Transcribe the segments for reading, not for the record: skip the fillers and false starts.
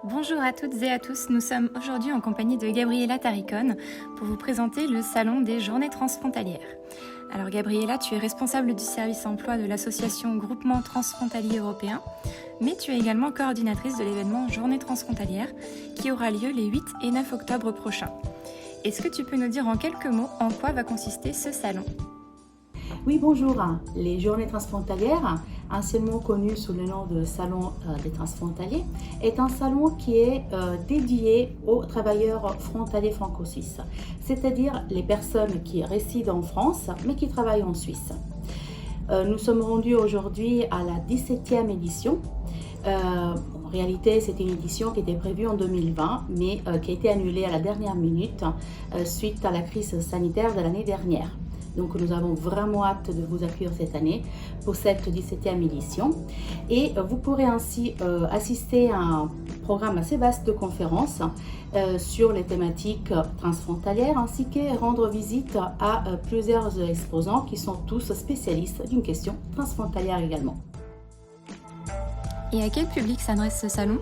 Bonjour à toutes et à tous, nous sommes aujourd'hui en compagnie de Gabriela Taricone pour vous présenter le Salon des Journées Transfrontalières. Alors Gabriela, tu es responsable du service emploi de l'association Groupement Transfrontalier Européen, mais tu es également coordinatrice de l'événement Journées Transfrontalières qui aura lieu les 8 et 9 octobre prochains. Est-ce que tu peux nous dire en quelques mots en quoi va consister ce salon ? Oui, bonjour. Les Journées Transfrontalières, anciennement connu sous le nom de Salon des Transfrontaliers, est un salon qui est dédié aux travailleurs frontaliers franco-suisses, c'est-à-dire les personnes qui résident en France mais qui travaillent en Suisse. Nous sommes rendus aujourd'hui à la 17e édition. En réalité, c'était une édition qui était prévue en 2020, mais qui a été annulée à la dernière minute suite à la crise sanitaire de l'année dernière. Donc nous avons vraiment hâte de vous accueillir cette année pour cette 17e édition. Et vous pourrez ainsi assister à un programme assez vaste de conférences sur les thématiques transfrontalières, ainsi que rendre visite à plusieurs exposants qui sont tous spécialistes d'une question transfrontalière également. Et à quel public s'adresse ce salon ?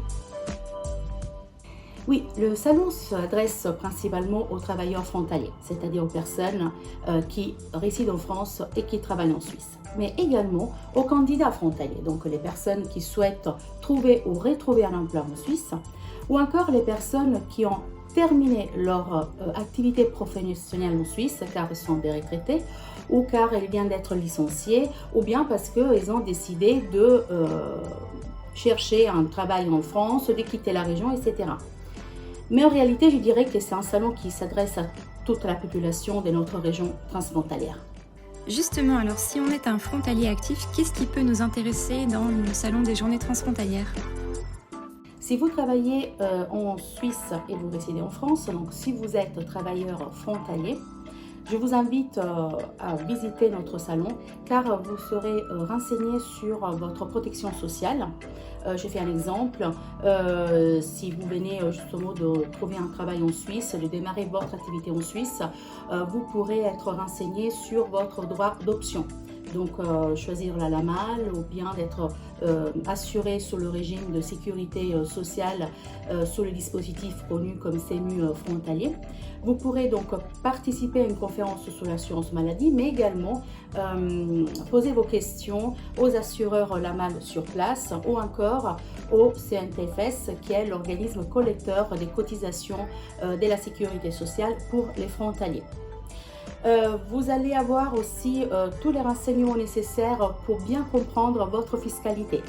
Oui, le salon s'adresse principalement aux travailleurs frontaliers, c'est-à-dire aux personnes qui résident en France et qui travaillent en Suisse, mais également aux candidats frontaliers, donc les personnes qui souhaitent trouver ou retrouver un emploi en Suisse, ou encore les personnes qui ont terminé leur activité professionnelle en Suisse car ils sont des retraités ou car ils viennent d'être licenciés ou bien parce qu'ils ont décidé de chercher un travail en France, de quitter la région, etc. Mais en réalité, je dirais que c'est un salon qui s'adresse à toute la population de notre région transfrontalière. Justement, alors si on est un frontalier actif, qu'est-ce qui peut nous intéresser dans le Salon des Journées Transfrontalières ? Si vous travaillez en Suisse et vous résidez en France, donc si vous êtes travailleur frontalier, je vous invite à visiter notre salon car vous serez renseigné sur votre protection sociale. Je fais un exemple, si vous venez justement de trouver un travail en Suisse, de démarrer votre activité en Suisse, vous pourrez être renseigné sur votre droit d'option. Donc choisir la LAMAL ou bien d'être assuré sous le régime de sécurité sociale sous le dispositif connu comme CMU frontalier. Vous pourrez donc participer à une conférence sur l'assurance maladie, mais également poser vos questions aux assureurs LAMAL sur place ou encore au CNTFS qui est l'organisme collecteur des cotisations de la sécurité sociale pour les frontaliers. Vous allez avoir aussi tous les renseignements nécessaires pour bien comprendre votre fiscalité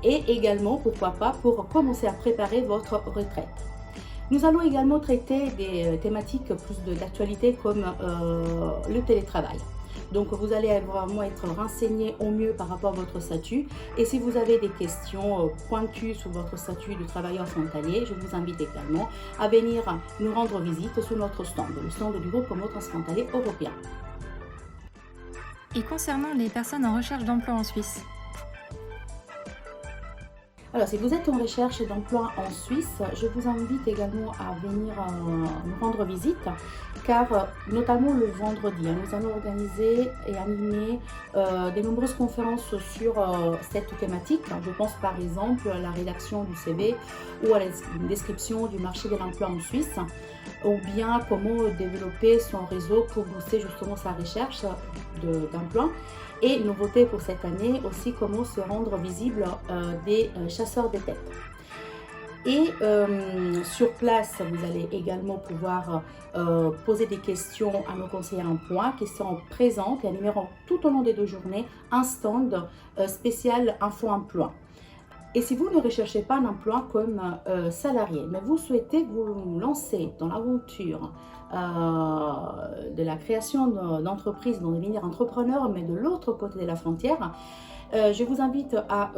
et également, pourquoi pas, pour commencer à préparer votre retraite. Nous allons également traiter des thématiques plus d'actualité comme le télétravail. Donc vous allez vraiment être renseigné au mieux par rapport à votre statut. Et si vous avez des questions pointues sur votre statut de travailleur frontalier, je vous invite également à venir nous rendre visite sur notre stand, le stand du Groupement Transfrontalier Européen. Et concernant les personnes en recherche d'emploi en Suisse ? Alors, si vous êtes en recherche d'emploi en Suisse, je vous invite également à venir nous rendre visite, car notamment le vendredi, nous allons organiser et animer de nombreuses conférences sur cette thématique. Je pense par exemple à la rédaction du CV ou à la description du marché de l'emploi en Suisse, ou bien comment développer son réseau pour booster justement sa recherche d'emploi. Et nouveauté pour cette année aussi, comment se rendre visible des chasseurs de tête. Et sur place, vous allez également pouvoir poser des questions à nos conseillers emploi qui seront présentes et animeront tout au long des 2 journées un stand spécial info-emploi. Et si vous ne recherchez pas un emploi comme salarié, mais vous souhaitez vous lancer dans l'aventure de la création d'entreprises, de devenir entrepreneur, mais de l'autre côté de la frontière, je vous invite à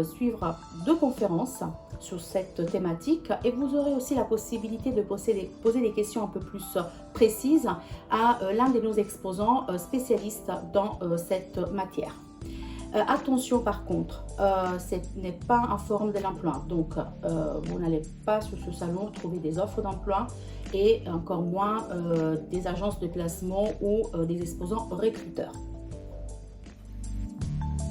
suivre 2 conférences sur cette thématique et vous aurez aussi la possibilité de poser des questions un peu plus précises à l'un de nos exposants spécialistes dans cette matière. Attention par contre, ce n'est pas un forum de l'emploi, donc vous n'allez pas sur ce salon trouver des offres d'emploi et encore moins des agences de placement ou des exposants recruteurs.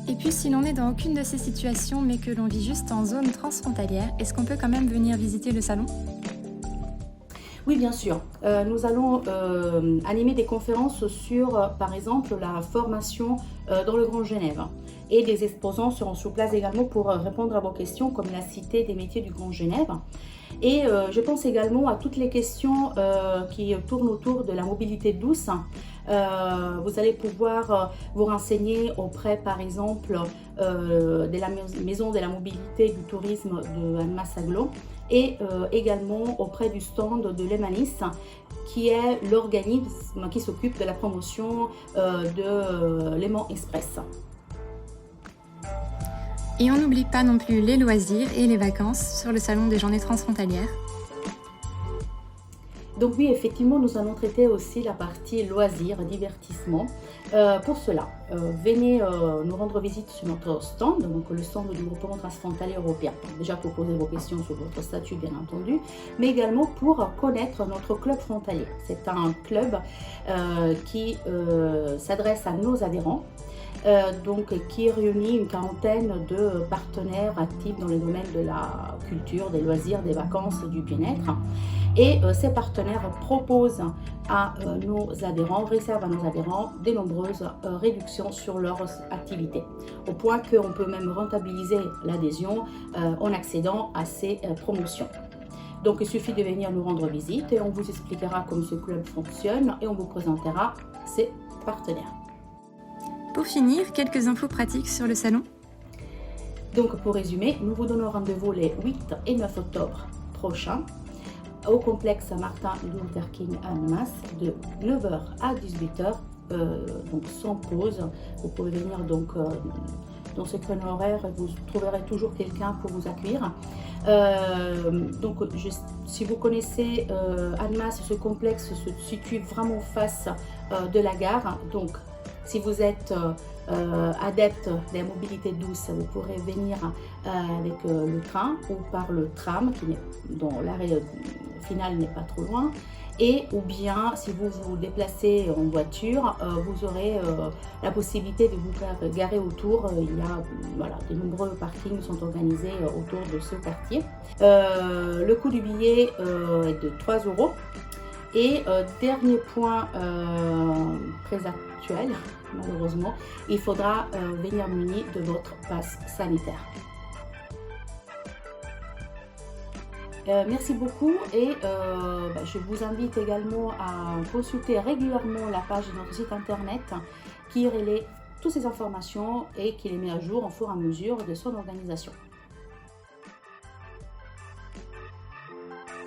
Et puis si l'on n'est dans aucune de ces situations mais que l'on vit juste en zone transfrontalière, est-ce qu'on peut quand même venir visiter le salon ? Oui, bien sûr. Nous allons animer des conférences sur, par exemple, la formation dans le Grand Genève. Et des exposants seront sur place également pour répondre à vos questions, comme la Cité des métiers du Grand Genève. Et je pense également à toutes les questions qui tournent autour de la mobilité douce. Vous allez pouvoir vous renseigner auprès, par exemple, de la Maison de la mobilité du tourisme de Annemasse Aglo et également auprès du stand de l'Emanis, qui est l'organisme qui s'occupe de la promotion de Léman Express. Et on n'oublie pas non plus les loisirs et les vacances sur le salon des journées transfrontalières. Donc oui, effectivement, nous allons traiter aussi la partie loisirs, divertissement. Pour cela, venez nous rendre visite sur notre stand, donc le stand du groupement transfrontalier européen. Déjà pour poser vos questions sur votre statut, bien entendu, mais également pour connaître notre club frontalier. C'est un club qui s'adresse à nos adhérents. Donc, qui réunit une quarantaine de partenaires actifs dans les domaines de la culture, des loisirs, des vacances, du bien-être. Et ces partenaires proposent à nos adhérents, réservent à nos adhérents de nombreuses réductions sur leurs activités, au point qu'on peut même rentabiliser l'adhésion en accédant à ces promotions. Donc il suffit de venir nous rendre visite et on vous expliquera comment ce club fonctionne et on vous présentera ses partenaires. Pour finir, quelques infos pratiques sur le salon. Donc pour résumer, nous vous donnons rendez-vous les 8 et 9 octobre prochains au complexe Martin Luther King à Annemasse de 9h à 18h, donc sans pause. Vous pouvez venir donc dans ce créneau horaire, vous trouverez toujours quelqu'un pour vous accueillir. Si vous connaissez Annemasse, ce complexe se situe vraiment face de la gare. Donc si vous êtes adepte de la mobilité douce, vous pourrez venir avec le train ou par le tram dont l'arrêt final n'est pas trop loin. Et ou bien si vous vous déplacez en voiture, vous aurez la possibilité de vous faire garer autour. Il y a de nombreux parkings sont organisés autour de ce quartier. Le coût du billet est de 3 €. Et dernier point très actuel, malheureusement, il faudra venir muni de votre passe sanitaire. Merci beaucoup et je vous invite également à consulter régulièrement la page de notre site internet qui relaie toutes ces informations et qui les met à jour au fur et à mesure de son organisation.